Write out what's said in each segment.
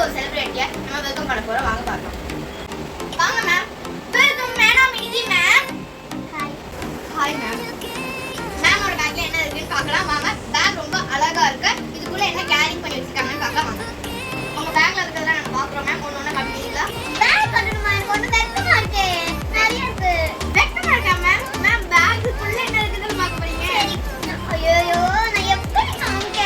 ஒரு செலிபிரிட்டியை நம்ம வெல்கம் பண்ண போறோம். வாங்க பார்க்கலாம். வாங்க மேம். வெல்கம் மேடம் இடி மேம். ஹாய். Hi ma'am. மேமோட பேக்ல என்ன இருக்குன்னு பார்க்கலாம் வாங்க. பேக் ரொம்ப அழகா இருக்கு. இதுக்குள்ள என்ன கேரிங் பண்ணி வச்சிருக்காங்கன்னு பார்க்கலாம் வாங்க. உங்க பேக்ல இருக்கிறதெல்லாம் நம்ம பார்க்குறோம் மேம். ஒண்ணு காமிக்கிறீங்களா? பேக் கட்டணுமா? எனக்கு ஒண்ணு வெக்கமா இருக்கு. நிறைய இருக்கு. வெக்கமா இருக்கா மேம்? மேம் பேக்குக்குள்ள என்ன இருக்குன்னு பார்க்க போறீங்க. ஐயோ நான் எப்படி காமிக்க?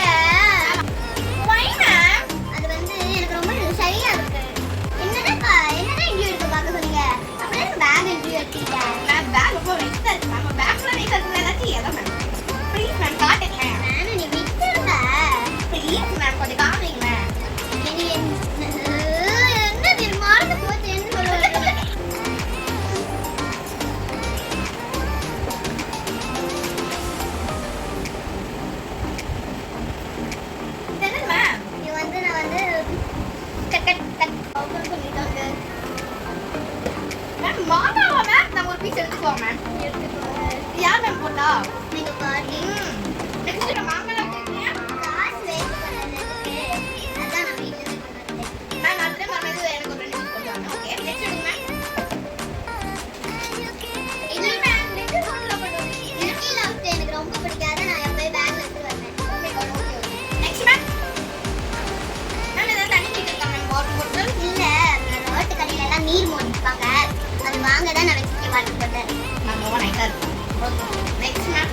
வை மேம். அது வந்து எனக்கு ரொம்ப ஷையா இருக்கு. என்னடா இன்டர்வியூ எடுத்து பார்க்க சொன்னீங்க. அப்படியே பேக் இன்டர்வியூ எடுத்தீங்க. மேம் பேக் ரொம்ப வெயிட்டா இருக்கு மேம். பேக்ல நீ கட்டுறது ஏதாச்சும் எதை மேம்? ப்ளீஸ் மேம் காட்டுங்க. மேம் நீ விட்டுருங்க. ப்ளீஸ் மேம் கொஞ்சம் காமிங்க மேம். என்ன நீ மறந்து போச்சேன்னு சொல்லுவாங்க. மாமாவா மேம்? நம்ம ஒரு பீஸ் எடுத்துக்குவோம் மேம். யார் மேம் போட்டா? நீங்க பாட்டி. நெக்ஸ்ட் நம்ம மாமால கேக்குறீங்க. காசு வேஸ்ட் பண்ணதுக்கு அதான் நான் வீட்ல இருந்து கொண்டு வந்தேன். மேம் அதுல மறந்து எனக்கு ஒரு 2 பீஸ் கொண்டு வாங்க. ஓகே நெக்ஸ்ட் எடுங்க மேம். இல்ல மேம் நெக்ஸ்ட் போட்ல போடுங்க. எனக்கு லவ் எனக்கு ரொம்ப பிடிக்காத நான் எப்பவே பேக்ல எடுத்து வரேன். Okay okay okay. Next ma'am. Ma'am இத தண்ணி குடிக்கலாம் மேம். வாட்டர் பாட்டில் இல்ல. ரோட்டு கடையில எல்லாம் நீர் மோடிப்பாங்க. அது வாங்க தான் நான் வச்சிருக்கேன் வாட்டர் பாட்டில். நான் ரொம்ப நைட்டா இருக்கு. Okay next ma'am.